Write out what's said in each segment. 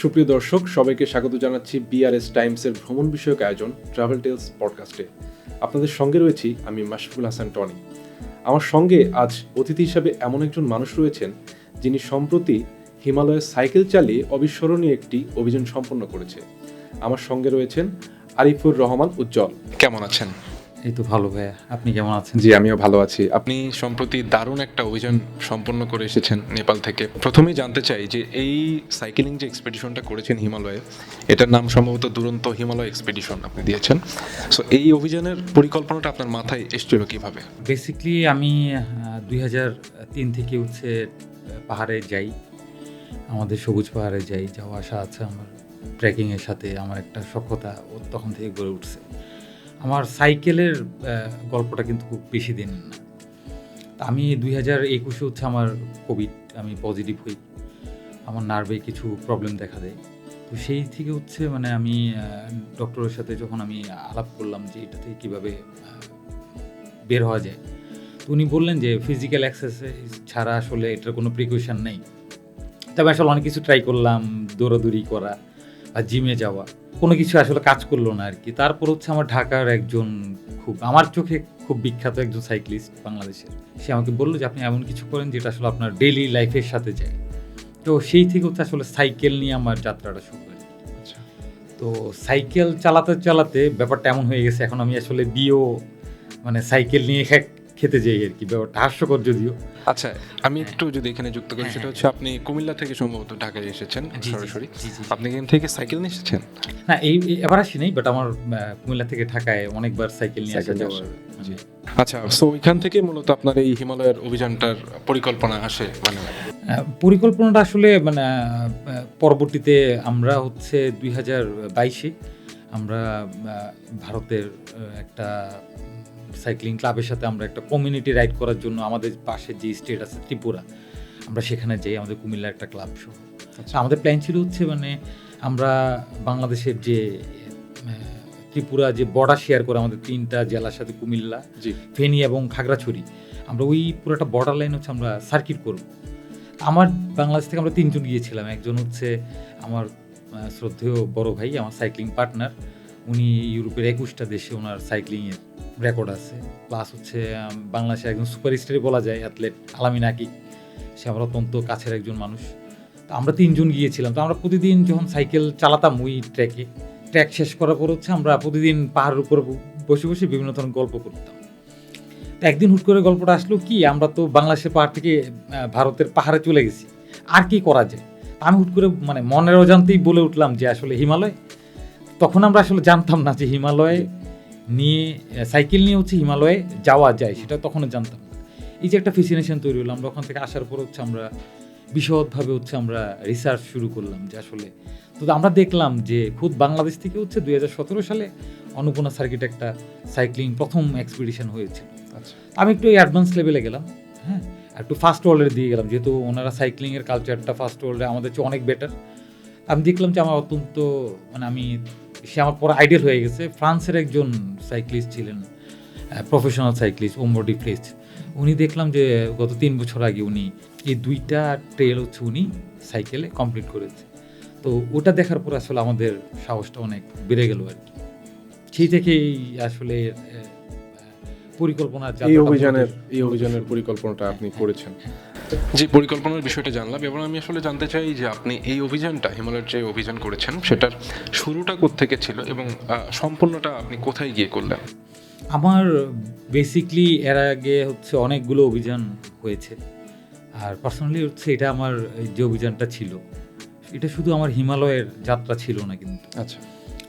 সুপ্রিয় দর্শক, সবাইকে স্বাগত জানাচ্ছি বিআরএস টাইমসের ভ্রমণ বিষয়ক আয়োজন ট্রাভেল টেলস পডকাস্টে। আপনাদের সঙ্গে রয়েছি আমি মাশফুল হাসান টনি। আমার সঙ্গে আজ অতিথি হিসাবে এমন একজন মানুষ রয়েছেন যিনি সম্প্রতি হিমালয়ে সাইকেল চালিয়ে অবিস্মরণীয় একটি অভিযান সম্পন্ন করেছে। আমার সঙ্গে রয়েছেন আরিফুর রহমান উজ্জ্বল। কেমন আছেন? এই তো ভালো ভাইয়া, আপনি কেমন আছেন? জি, আমিও ভালো আছি। আপনি সম্প্রতি দারুণ একটা অভিযান সম্পন্ন করে এসেছেন নেপাল থেকে। প্রথমেই জানতে চাই যে এই সাইকেলিং যে এক্সপেডিশনটা করেছেন হিমালয়ে, এটার নাম সম্ভবত দুরন্ত হিমালয় এক্সপেডিশন আপনি দিয়েছেন। সো এই অভিযানের পরিকল্পনাটা আপনার মাথায় এসেছিল কিভাবে? বেসিক্যালি আমি 2003 থেকে হচ্ছে পাহাড়ে যাই, আমাদের সবুজ পাহাড়ে যাই, যাওয়া আসা আছে আমার। ট্রেকিংয়ের সাথে আমার একটা সখ্যতা তখন থেকে গড়ে উঠছে। আমার সাইকেলের গল্পটা কিন্তু খুব বেশি দিন না। আমি 2021 হচ্ছে আমার কোভিড, আমি পজিটিভ হই, আমার নার্ভে কিছু প্রবলেম দেখা দেয়। তো সেই থেকে হচ্ছে মানে আমি ডক্টরের সাথে যখন আমি আলাপ করলাম যে এটা থেকে কীভাবে বের হওয়া যায়, তো উনি বললেন যে ফিজিক্যাল এক্সারসাইজ ছাড়া আসলে এটার কোনো প্রিকশন নেই। তবে আসলে অনেক কিছু ট্রাই করলাম, দৌড়াদৌড়ি করা আর জিমে যাওয়া, কোনো কিছু আসলে কাজ করলো না আর কি। তারপর হচ্ছে আমার ঢাকার একজন খুব আমার চোখে খুব বিখ্যাত একজন সাইক্লিস্ট বাংলাদেশের, সে আমাকে বললো যে আপনি এমন কিছু করেন যেটা আসলে আপনার ডেইলি লাইফের সাথে যায়। তো সেই থেকে হচ্ছে আসলে সাইকেল নিয়ে আমার যাত্রাটা শুরু হয়। আচ্ছা, তো সাইকেল চালাতে চালাতে ব্যাপারটা এমন হয়ে গেছে, এখন আমি আসলে মানে সাইকেল নিয়ে খেতে যাই আর কি। ব্যাপারটা হাস্যকর যদিও। আচ্ছা, আমি একটু যদি এখানে যুক্ত করি, সেটা হচ্ছে আপনি কুমিল্লা থেকে সম্ভবত ঢাকায় এসেছেন সরাসরি। আপনি এখান থেকে সাইকেল নিয়ে এসেছেন? না, এবার আসি নাই, বাট আমার কুমিল্লা থেকে ঢাকায় অনেকবার সাইকেল নিয়ে আসা যাওয়ার। আচ্ছা, সো ওইখান থেকে মূলত আপনার এই হিমালয়ের অভিযানটার পরিকল্পনা আসে? মানে পরিকল্পনাটা আসলে মানে পরবর্তীতে আমরা হচ্ছে 2022-এ আমরা ভারতের একটা সাইক্লিং ক্লাবের সাথে আমরা একটা কমিউনিটি রাইড করার জন্য আমাদের পাশে যে স্টেট আছে ত্রিপুরা, আমরা সেখানে যাই, আমাদের কুমিল্লার একটা ক্লাব সহ। আচ্ছা, আমাদের প্ল্যান ছিল হচ্ছে মানে আমরা বাংলাদেশের যে ত্রিপুরা যে বর্ডার শেয়ার করে আমাদের 3টা জেলার সাথে, কুমিল্লা, ফেনী এবং খাগড়াছড়ি, আমরা ওই পুরোটা বর্ডার লাইন হচ্ছে আমরা সার্কিট করব। আমার বাংলাদেশ থেকে আমরা 3জন গিয়েছিলাম। একজন হচ্ছে আমার শ্রদ্ধেয় বড় ভাই, আমার সাইক্লিং পার্টনার, উনি ইউরোপের 21টা দেশে ওনার সাইক্লিংয়ের রেকর্ড আছে। প্লাস হচ্ছে বাংলাদেশের একজন সুপারস্টারই বলা যায়, অ্যাথলেট আলামিন আকিক, সে আমার অত্যন্ত কাছের একজন মানুষ। তো আমরা 3জন গিয়েছিলাম। তো আমরা প্রতিদিন যখন সাইকেল চালাতাম ওই ট্র্যাক শেষ করার পর হচ্ছে আমরা প্রতিদিন পাহাড়ের উপর বসে বসে বিভিন্ন ধরনের গল্প করতাম। তো একদিন হুট করে গল্পটা আসলো কি, আমরা তো বাংলাদেশের পাহাড় থেকে ভারতের পাহাড়ে চলে গেছি, আর কি করা যায়। আমি হুট করে মানে মনের অজান্তেই বলে উঠলাম যে আসলে হিমালয়। তখন আমরা আসলে জানতাম না যে হিমালয়ে নিয়ে সাইকেল নিয়ে হচ্ছে হিমালয়ে যাওয়া যায়, সেটা তখনও জানতাম না। এই যে একটা ফ্যাসিনেশন তৈরি হলো, আমরা ওখান থেকে আসার পর হচ্ছে আমরা বিশদভাবে হচ্ছে আমরা রিসার্চ শুরু করলাম যে আসলে। তো আমরা দেখলাম যে খুদ বাংলাদেশ থেকে হচ্ছে 2017 সালে অন্নপূর্ণা সার্কিট একটা সাইক্লিং প্রথম এক্সপিডিশন হয়েছিল। আচ্ছা, আমি একটু অ্যাডভান্স লেভেলে গেলাম, হ্যাঁ, একটু ফার্স্ট ওয়ার্ল্ডের দিয়ে গেলাম, যেহেতু ওনারা সাইক্লিংয়ের কালচারটা ফার্স্ট ওয়ার্ল্ডে আমাদের চেয়ে অনেক বেটার। আমি দেখলাম যে আমার অত্যন্ত মানে সে আমার পরে আইডিয়াল হয়ে গেছে। ফ্রান্সের একজন সাইক্লিস্ট ছিলেন, professional cyclist, Omar D flesh. উনি দেখলাম যে গত 3 বছর আগে উনি এই 2টা ট্রেল হচ্ছে উনি সাইকেলে কমপ্লিট করেছে। তো ওটা দেখার পর আসলে আমাদের সাহসটা অনেক বেড়ে গেল আর কি। সেই থেকেই আসলে পরিকল্পনা, এই অভিযানের পরিকল্পনাটা আপনি করেছেন। যে পরিকল্পনার বিষয়টা জানলাম, এবং আমি আসলে জানতে চাই যে আপনি এই অভিযানটা, হিমালয়ের যে অভিযান করেছেন, সেটার শুরুটা কোত্থেকে ছিল এবং সম্পূর্ণটা আপনি কোথায় গিয়ে করলেন? আমার বেসিকলি এর আগে হচ্ছে অনেকগুলো অভিযান হয়েছে, আর পার্সোনালি হচ্ছে এটা আমার যে অভিযানটা ছিল, এটা শুধু আমার হিমালয়ের যাত্রা ছিল না কিন্তু। আচ্ছা,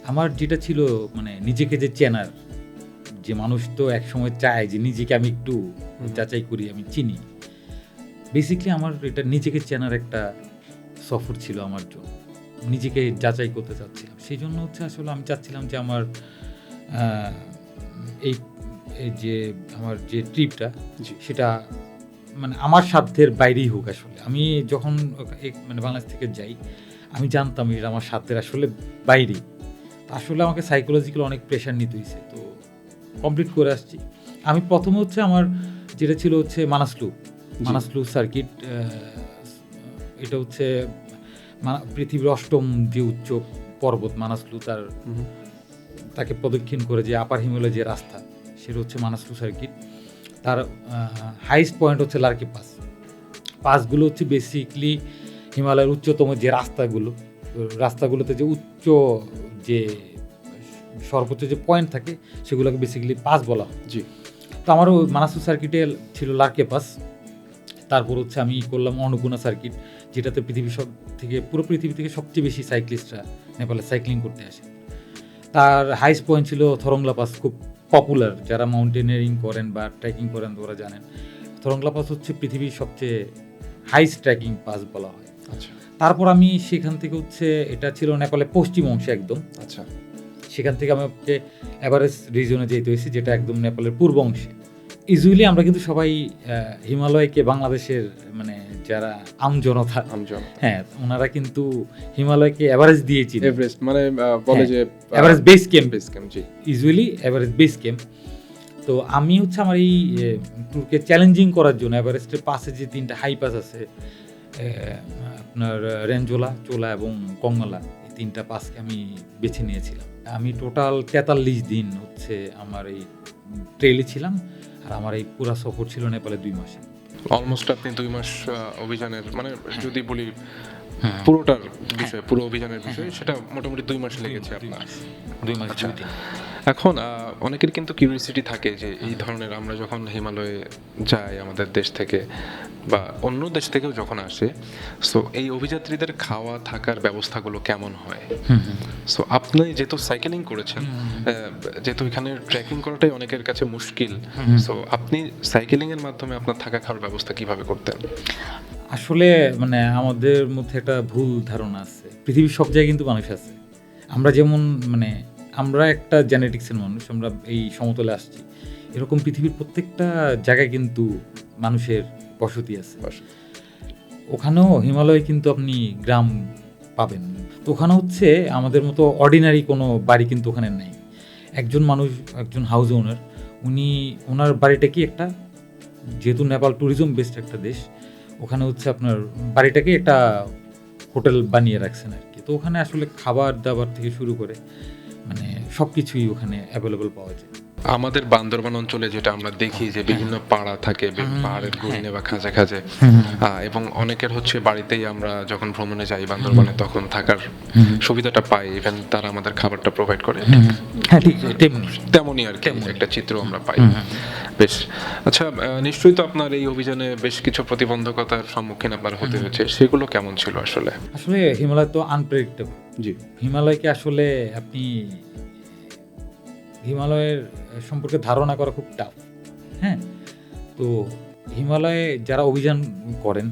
আমার যেটা ছিল মানে নিজেকে যে চেনার, যে মানুষ তো একসময় চায় যে নিজেকে আমি একটু যাচাই করি, আমি চিনি। বেসিকলি আমার এটা নিজেকে চেনার একটা সফর ছিল আমার জন্য, নিজেকে যাচাই করতে চাচ্ছিলাম। সেই জন্য হচ্ছে আসলে আমি চাচ্ছিলাম যে আমার এই যে আমার যে ট্রিপটা, সেটা মানে আমার সাধ্যের বাইরেই হোক। আসলে আমি যখন মানে বাংলাদেশ থেকে যাই, আমি জানতাম এটা আমার সাধ্যের আসলে বাইরেই। আসলে আমাকে সাইকোলজিক্যাল অনেক প্রেশার নিতে হয়েছে, তো কমপ্লিট করে আসছি। আমি প্রথমে হচ্ছে আমার যেটা ছিল হচ্ছে মানাসলু সার্কিট। এটা হচ্ছে পৃথিবীর অষ্টম যে উচ্চ পর্বত মানাসলু তাকে প্রদক্ষিণ করে যে আপার হিমালয় যে রাস্তা, সেটা হচ্ছে মানাসলু সার্কিট। তার হাইস্ট পয়েন্ট হচ্ছে লার্কি পাসগুলো হচ্ছে বেসিকলি হিমালয়ের উচ্চতম যে রাস্তাগুলোতে যে উচ্চ যে সর্বোচ্চ যে পয়েন্ট থাকে সেগুলোকে বেসিক্যালি পাস বলা হয়। জি। তো আমারও মানাসলু সার্কিটে ছিল লার্কে পাস। তারপর হচ্ছে আমি করলাম অন্নপূর্ণা সার্কিট, যেটাতে পুরো পৃথিবী থেকে সবচেয়ে বেশি সাইক্লিস্টরা নেপালে সাইক্লিং করতে আসে। তার হাইস্ট পয়েন্ট ছিল থরংলা পাস, খুব পপুলার, যারা মাউন্টেনিয়ারিং করেন বা ট্রেকিং করেন ওরা জানেন। থরংলা পাস হচ্ছে পৃথিবীর সবচেয়ে হাইস্ট ট্রেকিং পাস বলা হয়। আচ্ছা। তারপর আমি সেখান থেকে হচ্ছে, এটা ছিল নেপালের পশ্চিম অংশে একদম। আচ্ছা। সেখান থেকে আমি হচ্ছে এভারেস্ট রিজনে যেতে হয়েছি, যেটা একদম নেপালের পূর্ব অংশে। ইউজুয়ালি আমরা কিন্তু সবাই হিমালয়কে বাংলাদেশের মানে যারা আমজনতা, হ্যাঁ, ওনারা কিন্তু হিমালয়কে এভারেস্ট দিয়েছি, এভারেস্ট মানে বলে যে এভারেস্ট বেস ক্যাম্প, জি, ইউজুয়ালি এভারেস্ট বেস ক্যাম্প। তো আমি হচ্ছে আমার এই ট্যুরকে চ্যালেঞ্জিং করার জন্য এভারেস্টের পাশে যে 3টা হাই পাস আছে, আপনার রেঞ্জোলা, চোলা এবং কঙ্গলা, এই 3টা পাসকে আমি বেছে নিয়েছিলাম। আমি টোটাল 43 দিন হচ্ছে আমার এই ট্রেলে ছিলাম, আর আমার এই পুরা সফর ছিল নেপালে 2 মাসে। অলমোস্ট আপনি 2 মাস অভিযানের মানে যদি বলি পুরোটার বিষয়, পুরো অভিযানের বিষয়, সেটা মোটামুটি 2 মাস লেগেছে আপনার। 2 মাস। এখন অনেকের কিন্তু কিউরিওসিটি থাকে যে এই ধরনের আমরা যখন হিমালয়ে যাই আমাদের দেশ থেকে বা অন্য দেশ থেকেও যখন আসে, সো এই অভিযাত্রীদের খাওয়া থাকার ব্যবস্থাগুলো কেমন হয়। সো আপনি যেহেতু সাইকেলিং করেছেন, যেহেতু এখানে ট্রেকিং করাটাই অনেকের কাছে মুশকিল, সো আপনি সাইকেলিং এর মাধ্যমে আপনার থাকা খাওয়ার ব্যবস্থা কিভাবে করতেন? আসলে মানে আমাদের মধ্যে একটা ভুল ধারণা আছে, পৃথিবীর সব জায়গায় কিন্তু মানুষ আছে। আমরা যেমন মানে আমরা একটা জেনেটিক্সের মানুষ, আমরা এই সমতলে আসছি, এরকম পৃথিবীর প্রত্যেকটা জায়গায় কিন্তু মানুষের বসতি আছে। ওখানেও হিমালয়ে কিন্তু আপনি গ্রাম পাবেন। তো ওখানে হচ্ছে আমাদের মতো অর্ডিনারি কোনো বাড়ি কিন্তু ওখানে নেই। একজন মানুষ, একজন হাউস ওনার, ওনার বাড়িটা কি একটা, যেহেতু নেপাল ট্যুরিজম বেসড একটা দেশ, ওখানে হচ্ছে আপনার বাড়িটাকে একটা হোটেল বানিয়ে রাখছেন আর কি। তো ওখানে আসলে খাবার দাবার থেকে শুরু করে মানে সব কিছুই ওখানে অ্যাভেলেবল পাওয়া যায়। আমাদের বান্দরবান অঞ্চলে যেটা আমরা দেখি যে বিভিন্ন পাড়া থাকে পাহাড়ের গহীনে বা খাঁজে খাঁজে, এবং অনেকের হচ্ছে বাড়িতেই আমরা যখন ভ্রমণে যাই বান্দরবানে তখন থাকার সুবিধাটা পাই, ইভেন তারা আমাদের খাবারটা প্রোভাইড করে, হ্যাঁ ঠিক তেমনই আর কি একটা চিত্র আমরা পাই। বেশ, আচ্ছা, নিশ্চয়ই তো আপনার এই অভিযানে বেশ কিছু প্রতিবন্ধকতার সম্মুখীন আপনার হতে হয়েছে, সেগুলো কেমন ছিল আসলে? আসলে হিমালয় তো আনপ্রেডিক্টেবল। জি। হিমালয়কে আসলে আপনি হিমালয়ের সম্পর্কে ধারণা করা খুব টাফ। হ্যাঁ, তো হিমালয়ে যারা অভিযান করেন,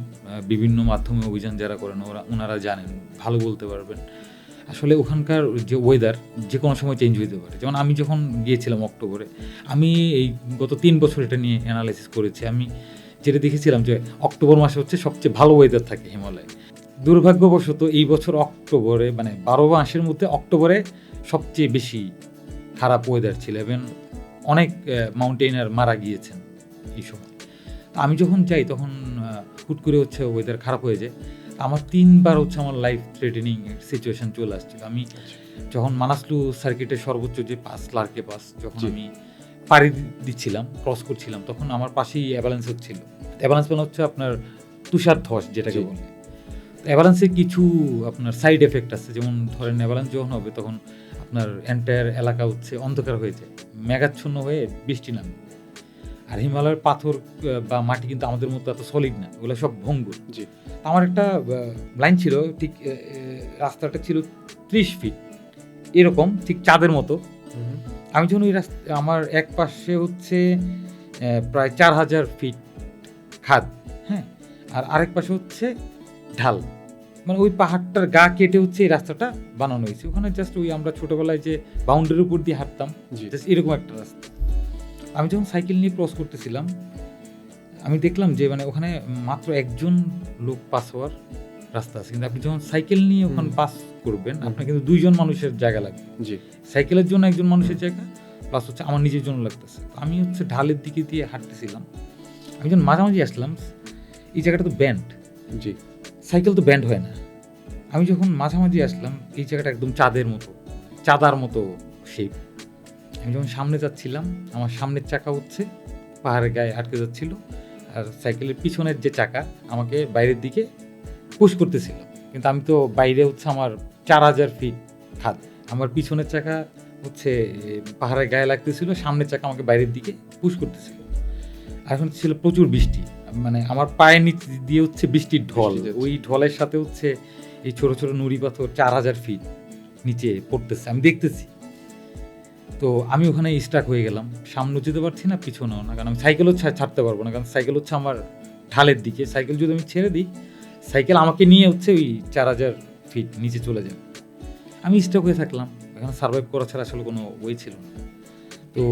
বিভিন্ন মাধ্যমে অভিযান যারা করেন, ওনারা জানেন, ভালো বলতে পারবেন। আসলে ওখানকার যে ওয়েদার যে কোনো সময় চেঞ্জ হতে পারে। যেমন আমি যখন গিয়েছিলাম অক্টোবরে, আমি এই গত 3 বছর এটা নিয়ে অ্যানালাইসিস করেছি। আমি যেটা দেখেছিলাম যে অক্টোবর মাসে হচ্ছে সবচেয়ে ভালো ওয়েদার থাকে হিমালয়ে। দুর্ভাগ্যবশত এই বছর অক্টোবরে মানে 12 মাসের মধ্যে অক্টোবরে সবচেয়ে বেশি খারাপ ওয়েদার ছিল এবং অনেক মাউন্টেইনার মারা গিয়েছেন এই সময়। আমি যখন যাই তখন হুট করে হচ্ছে ওয়েদার খারাপ হয়ে যায়। আমার 3বার হচ্ছে আমার লাইফ থ্রেটেনিং সিচুয়েশন চলে আসছিল। আমি যখন মানাসলু সার্কিটের সর্বোচ্চ যে পাস, লার্কে পাস, যখন আমি পাড়ি দিচ্ছিলাম, ক্রস করছিলাম, তখন আমার পাশেই অ্যাভালান্স হচ্ছিল। অ্যাভালান্স মানে হচ্ছে আপনার তুষার ধস যেটাকে বলে। অ্যাভালান্সের কিছু আপনার সাইড এফেক্ট আছে, যেমন ধরেন অ্যাভালান্স যখন হবে তখন আপনার এন্টায়ার এলাকা হচ্ছে অন্ধকার হয়ে যায়, মেঘাচ্ছন্ন হয়ে বৃষ্টি নামে। আর হিমালয়ের পাথর বা মাটি কিন্তু আমাদের মতো এত সলিড না, ওগুলো সব ভঙ্গুর। জি। আমার একটা লাইন ছিল, ঠিক রাস্তাটা ছিল 30 ফিট এরকম, ঠিক চাঁদের মতো। আমি যখন ওই রাস্তা, আমার এক পাশে হচ্ছে প্রায় 4000 ফিট খাদ, হ্যাঁ, আর আরেক পাশে হচ্ছে ঢাল, মানে ওই পাহাড়টার গা কেটে হচ্ছে এই রাস্তাটা বানানো হয়েছে। ওখানে জাস্ট ওই আমরা ছোটোবেলায় যে বাউন্ডারির উপর দিয়ে হাঁটতাম, জাস্ট এরকম একটা রাস্তা। আমি যখন সাইকেল নিয়ে ক্রস করতেছিলাম, আমি দেখলাম যে মানে ওখানে মাত্র একজন লোক পাস হওয়ার রাস্তা আছে, কিন্তু আপনি যখন সাইকেল নিয়ে ওখানে পাস করবেন আপনার কিন্তু 2জন মানুষের জায়গা লাগবে। জি। সাইকেলের জন্য একজন মানুষের জায়গা, প্লাস হচ্ছে আমার নিজের জন্য লাগতেছে। আমি হচ্ছে ঢালের দিকে দিয়ে হাঁটতেছিলাম, আমি যখন মাঝামাঝি আসলাম, এই জায়গাটা তো ব্যান্ড। জি। সাইকেল তো ব্যান্ড হয় না, আমি যখন মাঝামাঝি আসলাম, এই জায়গাটা একদম চাঁদার মতো শেপ। আমি যখন সামনে যাচ্ছিলাম, আমার সামনের চাকা হচ্ছে পাহাড়ের গায়ে আটকে যাচ্ছিল, আর সাইকেলের পিছনের যে চাকা আমাকে বাইরের দিকে পুশ করতেছিল। কিন্তু আমি তো বাইরে হচ্ছে আমার 4000 ফিট খাদ, আমার পিছনের চাকা হচ্ছে পাহাড়ের গায়ে লাগতেছিল, সামনের চাকা আমাকে বাইরের দিকে পুশ করতেছিল। আর এখন ছিল প্রচুর বৃষ্টি, মানে আমার পায়ের নিচ দিয়ে হচ্ছে বৃষ্টির ঢল, বৃষ্টি যাচ্ছে। ওই ঢলের সাথে হচ্ছে এই ছোট ছোট নুড়ি পাথর 4000 ফিট নিচে পড়তেছে, আমি দেখতেছি। তো আমি ওখানে স্টাক হয়ে গেলাম, সামনেও যেতে পারছি না, পিছনেও না, কারণ আমি সাইকেলও ছাড়তে পারবো না, কারণ সাইকেল হচ্ছে আমার ঢালের দিকে। সাইকেল যদি আমি ছেড়ে দিই, সাইকেল আমাকে নিয়ে হচ্ছে ওই 4000 ফিট নিচে চলে যাবে। আমি স্টাক হয়ে থাকলাম, এখানে সার্ভাইভ করা ছাড়া আসলে কোনো ওয়ে ছিল না। তো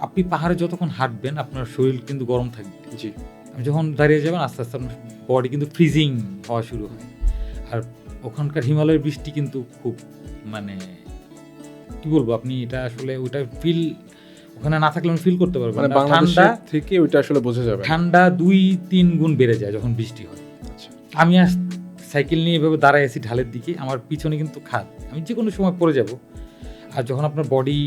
আপনি পাহাড়ে যতক্ষণ হাঁটবেন আপনার শরীর কিন্তু গরম থাকবে। জি। আপনি যখন দাঁড়িয়ে যাবেন আস্তে আস্তে আপনার বডি কিন্তু ফ্রিজিং হওয়া শুরু হয়। আর ওখানকার হিমালয়ের বৃষ্টি কিন্তু খুব, মানে কি বলবো, আপনি এটা আসলে ওটা ওখানে না থাকলে ফিল করতে পারবেন মানে না। বাংলাদেশের থেকে ওইটা আসলে বোঝা যাবে না। ঠান্ডা 2-3 গুণ বেড়ে যায় যখন বৃষ্টি হয়। আচ্ছা। আমি সাইকেল নিয়ে এভাবে দাঁড়ায় আছি ঢালের দিকে, আমার পিছনে কিন্তু খাদ, আমি যে কোনো সময় পড়ে যাব। আর যখন আপনার বডি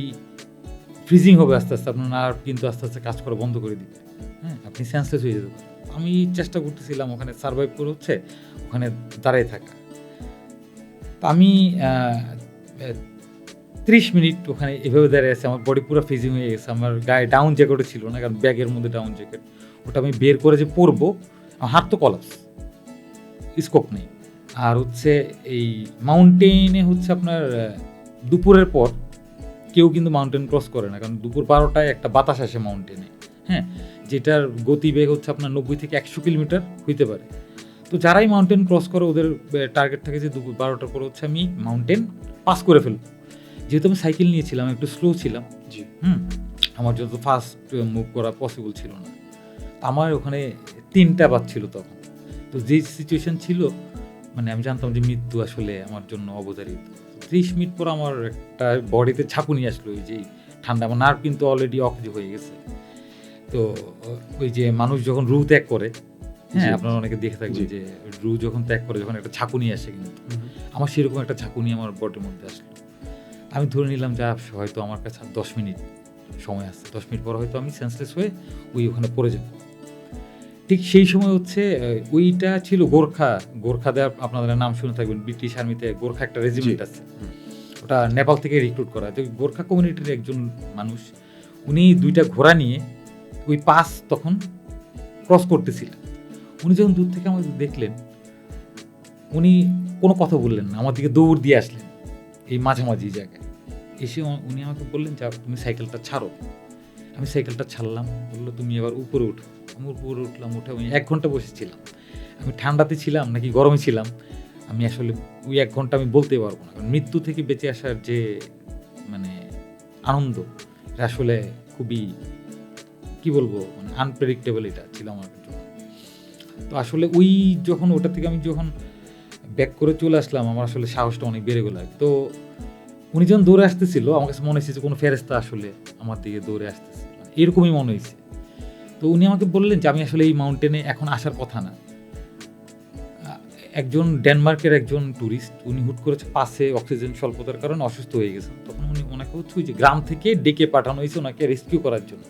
ফ্রিজিং হবে আস্তে আস্তে, আপনার নার্ভ কিন্তু আস্তে আস্তে কাজ করা বন্ধ করে দিবে, হ্যাঁ, আপনি সেন্সলেস হয়ে যেতে পারেন। আমি চেষ্টা করতেছিলাম ওখানে সার্ভাইভ করে হচ্ছে ওখানে দাঁড়ায় থাকা। তো আমি 30 মিনিট ওখানে এভাবে দাঁড়িয়ে আছি, আমার বডি পুরো ফ্রিজিং হয়ে গেছে। আমার গায়ে ডাউন জ্যাকেটও ছিল না, কারণ ব্যাগের মধ্যে ডাউন জ্যাকেট, ওটা আমি বের করে যে পরবো, আমার হাত তো কলাপস, স্কোপ নেই। আর হচ্ছে এই মাউন্টেনে হচ্ছে আপনার দুপুরের পর কেউ কিন্তু মাউন্টেন ক্রস করে না, কারণ দুপুর 12টায় একটা বাতাস আসে মাউন্টেনে, হ্যাঁ, যেটার গতিবেগ হচ্ছে আপনার 90 থেকে 100 কিলোমিটার হইতে পারে। তো যারাই মাউন্টেন ক্রস করে ওদের টার্গেট থাকে যে দুপুর 12টার পর হচ্ছে আমি মাউন্টেন পাস করে ফেলবো। যেহেতু আমি সাইকেল নিয়েছিলাম, একটু স্লো ছিলাম, জি। আমার যত ফাস্ট মুভ করা পসিবল ছিল না। আমার ওখানে 3টা বাজছিল তখন। তো যে সিচুয়েশন ছিল, মানে আমি জানতাম যে মৃত্যু আসলে আমার জন্য অবধারিত। 30 মিনিট পর আমার একটা বডিতে ঝাঁকুনি আসলো, ওই যে ঠান্ডা, আমার নার্ভ কিন্তু অলরেডি অকেজ হয়ে গেছে। তো ওই যে মানুষ যখন রু ত্যাগ করে, হ্যাঁ, আপনারা অনেকে দেখে থাকবেন যে রু যখন ত্যাগ করে, যখন একটা ঝাঁকুনি আসে, কিন্তু আমার সেরকম একটা ঝাঁকুনি আমার বডির মধ্যে আসলো। আমি ধরে নিলাম যে হয়তো আমার কাছে 10 মিনিট সময় আছে, 10 মিনিট পর হয়তো আমি সেন্সলেস হয়ে ওখানে পড়ে যাব। ঠিক সেই সময় হচ্ছে ওইটা ছিল গোর্খাদের, আপনাদের নাম শুনে থাকবেন, ব্রিটিশ আর্মিতে গোর্খা একটা রেজিমেন্ট আছে, ওটা নেপাল থেকে রিক্রুট করা। তো গোর্খা কমিউনিটির একজন মানুষ, উনি 2টা ঘোড়া নিয়ে ওই পাস তখন ক্রস করতেছিলেন। উনি যখন দূর থেকে আমাকে দেখলেন, উনি কোনো কথা বললেন না, আমার দিকে দৌড় দিয়ে আসলেন এই মাঝামাঝি জায়গায় এসে। উনি আমাকে বললেন যে তুমি সাইকেলটা ছাড়ো। আমি সাইকেলটা ছাড়লাম, বললো তুমি এবার উপরে উঠো। আমি উপরে উঠলাম, উঠে আমি 1 ঘন্টা বসেছিলাম। আমি ঠান্ডাতে ছিলাম নাকি গরমে ছিলাম, আমি আসলে ওই 1 ঘন্টা আমি বলতে পারবো না, কারণ মৃত্যু থেকে বেঁচে আসার যে মানে আনন্দ, এটা আসলে খুবই, কি বলবো, মানে আনপ্রেডিক্টেবল এটা ছিল আমার জন্য। তো আসলে যখন ওটা থেকে আমি যখন ব্যাক করে চলে আসলাম, আমার আসলে সাহসটা অনেক বেড়ে গেল। তো উনি যখন দৌড়ে আসতেছিল, আমার কাছে মনে হয়েছে যে কোনো ফেরেস্তা আসলে আমার দিকে দৌড়ে আসতেছে, এরকমই মনে হয়েছে। তো উনি আমাকে বললেন যে আমি আসলে এই মাউন্টেনে এখন আসার কথা না। একজন ডেনমার্কের একজন ট্যুরিস্ট, উনি হুট করেছে পাশে অক্সিজেন স্বল্পতার কারণে অসুস্থ হয়ে গেছেন। তখন ওনাকে হচ্ছে ওই যে গ্রাম থেকে ডেকে পাঠানো হয়েছে ওনাকে রেস্কিউ করার জন্য।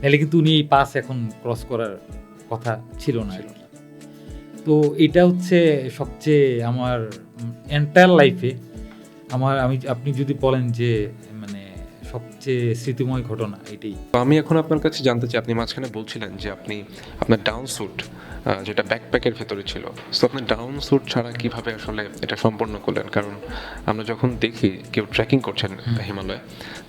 নাহলে কিন্তু উনি এই পাস এখন ক্রস করার কথা ছিল না। তো এটা হচ্ছে সবচেয়ে আমার এন্টায়ার লাইফে আপনি যদি বলেন যে মানে সবচেয়ে স্মৃতিময় ঘটনা এটাই। তো আমি এখন আপনার কাছে জানতে চাই, আপনি মাঝখানে বলছিলেন যে আপনি আপনার ডাউন স্যুট যেটা ব্যাকপ্যাকের ভেতরে ছিল, তো আপনি ডাউন স্যুট ছাড়া কিভাবে আসলে এটা সম্পন্ন করলেন? কারণ আমরা যখন দেখি কেউ ট্রেকিং করছেন হিমালয়ে,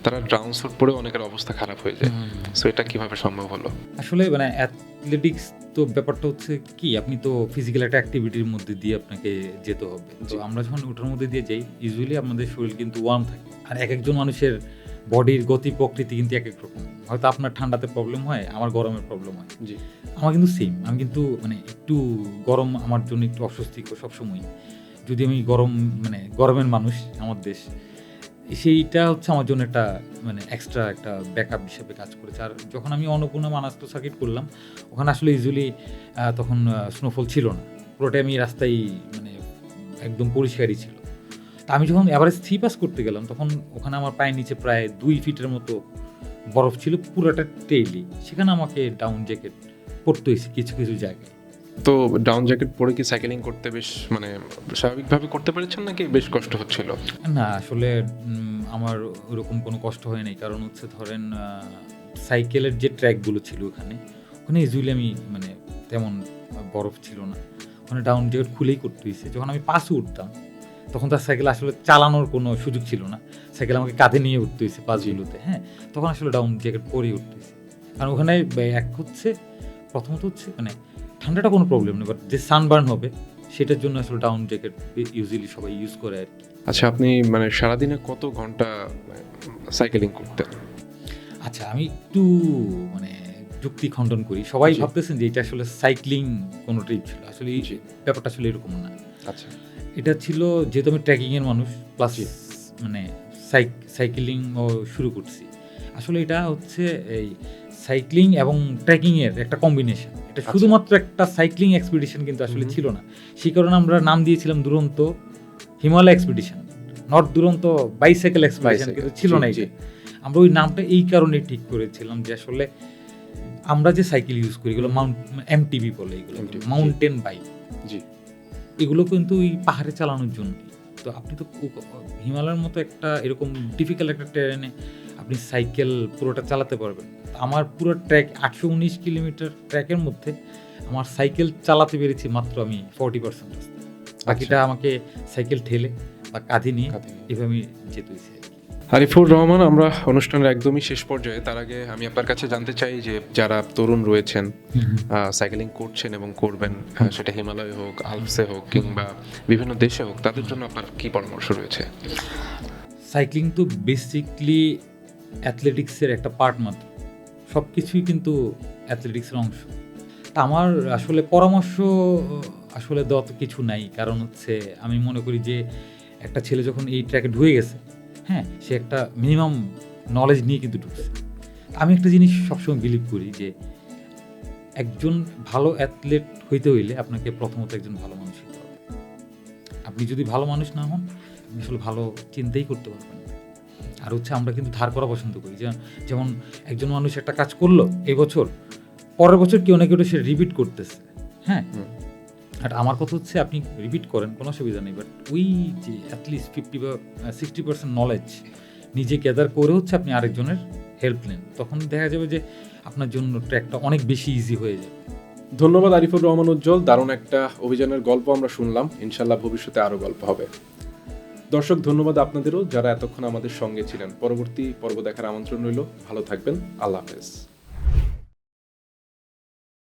তারা ডাউন স্যুট পরে অনেকের অবস্থা খারাপ হয়ে যায়। সো এটা কিভাবে সম্ভব হলো? আসলে মানে অ্যাথলেটিক্স তো ব্যাপারটা হচ্ছে কি, আপনি তো ফিজিক্যাল একটা অ্যাক্টিভিটির মধ্যে দিয়ে আপনাকে যেতে হবে। তো আমরা যখন ওটার মধ্যে দিয়ে যাই, ইউজুয়ালি আমাদের শরীর কিন্তু ওয়ার্ম থাকে। আর একজন মানুষের বডির গতি প্রকৃতি কিন্তু এক এক রকম। হয়তো আপনার ঠান্ডাতে প্রবলেম হয়, আমার গরমের প্রবলেম হয়। জি। আমার কিন্তু সেম, আমি কিন্তু মানে একটু গরম আমার জন্য একটু অস্বস্তিকর সবসময়। যদি আমি গরমের মানুষ, আমার দেশ, সেইটা হচ্ছে আমার জন্য একটা মানে এক্সট্রা একটা ব্যাকআপ হিসেবে কাজ করেছে। আর যখন আমি অন্নপূর্ণা মানাস্ত সার্কিট করলাম, ওখানে আসলে ইউজুয়ালি তখন স্নোফল ছিল না, পুরোটাই আমি রাস্তায় মানে একদম পরিষ্কারই ছিল। তা আমি যখন এভারেজ 3 পাস করতে গেলাম তখন ওখানে আমার পায়ের নিচে প্রায় 2 ফিটের মতো বরফ ছিল পুরোটা টেইলি। সেখানে আমাকে ডাউন জ্যাকেট পরতে হয়েছে কিছু কিছু জায়গায়। তো ডাউন জ্যাকেট পরে কি সাইকেলিং করতে বেশ মানে স্বাভাবিকভাবে করতে পেরেছেন নাকি বেশ কষ্ট হচ্ছিল? না আসলে আমার ওরকম কোনো কষ্ট হয় নাই। কারণ হচ্ছে ধরেন সাইকেলের যে ট্র্যাকগুলো ছিল ওখানে ইউজুয়ালি আমি মানে তেমন বরফ ছিল না। ওখানে ডাউন জ্যাকেট খুলেই করতে হইছে। যখন আমি পাসে উঠতাম তখন তার সাইকেল আসলে চালানোর কোনো সুযোগ ছিল না। সাইকেল আমাকে কাঁধে নিয়ে উঠতে হইছে পাসগুলোতে, হ্যাঁ? তখন আসলে ডাউন জ্যাকেট পরেই উঠতে হইছে। কারণ ওখানে এক হচ্ছে প্রথমত হচ্ছে মানে ঠান্ডাটা কোনো প্রবলেম নেই, বাট যে সানবার্ন হবে সেটার জন্য আসলে ডাউন জ্যাকেট ইউজুয়ালি সবাই ইউজ করে আরকি। আচ্ছা, আপনি মানে সারাদিনে কত ঘন্টা সাইকেলিং করতেন? আচ্ছা আমি একটু মানে যুক্তি খণ্ডন করি। সবাই জি। ভাবতেছেন যে এটা আসলে সাইক্লিং কোনো ট্রিপ ছিল। আসলে এই জি। ব্যাপারটা আসলে এরকম না। আচ্ছা। এটা ছিল যেহেতু আমি ট্রেকিং এর মানুষ প্লাস জি। মানে সাইক্লিংও শুরু করছি। আসলে এটা হচ্ছে এই সাইক্লিং এবং ট্রেকিং এর একটা কম্বিনেশন। এটা আচ্ছা। শুধুমাত্র একটা সাইক্লিং এক্সপিডিশন কিন্তু আসলে ছিল না। সেই কারণে আমরা নাম দিয়েছিলাম দুরন্ত হিমালয় এক্সপিডিশন। নট দুরন্ত বাইসাইকেল এক্সপিডিশন কিন্তু ছিল না জি, এটা। আমরা ওই নামটা এই কারণে ঠিক করেছিলাম যে আসলে আমরা যে সাইকেল ইউজ করি এগুলো এমটিবি বলে, এগুলো MTB, জি। Mountain bike. জি। এগুলো কিন্তু ওই পাহাড়ে চালানোর জন্য। তো আপনি তো হিমালয়ের মতো একটা এরকম ডিফিকাল্ট একটা টেরেনে আপনি সাইকেল পুরোটা চালাতে পারবেন। আমার পুরো ট্র্যাক 819 কিলোমিটার ট্র্যাকের মধ্যে আমার সাইকেল চালাতে পেরেছি মাত্র আমি 40% রাস্তা। বাকিটা আমাকে সাইকেল ঠেলে বা কাঁধে নিয়ে এভাবে আমি যেতে হয়েছে। আরিফুর রহমান, আমরা অনুষ্ঠানের একদমই শেষ পর্যায়ে। তার আগে আমি আপনার কাছে জানতে চাই যে যারা তরুণ রয়েছেন, সাইকেলিং করছেন এবং করবেন, সেটা হিমালয় হোক, আলপসে হোক কিংবা বিভিন্ন দেশে হোক, তাদের জন্য আপনার কি পরামর্শ রয়েছে? সাইক্লিং তো বেসিকলি অ্যাথলেটিক্সের একটা পার্ট মাত্র। সব কিছুই কিন্তু অ্যাথলেটিক্সের অংশ। তা আমার আসলে পরামর্শ আসলে দেওয়া তো কিছু নাই। কারণ হচ্ছে আমি মনে করি যে একটা ছেলে যখন এই ট্র্যাকে ঢুকে গেছে, হ্যাঁ? সে একটা মিনিমাম নলেজ নিয়ে কিন্তু ঢুকছে। আমি একটা জিনিস সবসময় বিলিভ করি যে একজন ভালো অ্যাথলেট হইতে হইলে আপনাকে প্রথমত একজন ভালো মানুষ হতে হবে। আপনি যদি ভালো মানুষ না হন, আপনি আসলে ভালো চিন্তাই করতে পারবেন না। আর হচ্ছে আমরা কিন্তু ধার করা পছন্দ করি। যেমন একজন মানুষ একটা কাজ করলো এই বছর, পরের বছর কেউ না কেউ সে রিপিট করতেছে, হ্যাঁ? আর আমার কথা হচ্ছে আপনি রিপিট করেন কোনো অসুবিধা নেই, বাট ওই যে অ্যাটলিস্ট 50 বা 60% নলেজ নিজে গ্যাদার করে হচ্ছে আপনি আরেকজনের হেল্প নেন। তখন দেখা যাবে যে আপনার জন্য ট্র্যাকটা অনেক বেশি ইজি হয়ে যাবে। ধন্যবাদ আরিফুর রহমান উজ্জ্বল। দারুণ একটা অভিযানের গল্প আমরা শুনলাম। ইনশাল্লাহ ভবিষ্যতে আরও গল্প হবে। দর্শক, ধন্যবাদ আপনাদেরও যারা এতক্ষণ আমাদের সঙ্গে ছিলেন। পরবর্তী পর্ব দেখার আমন্ত্রণ রইল। ভালো থাকবেন। আল্লাহ হাফেজ।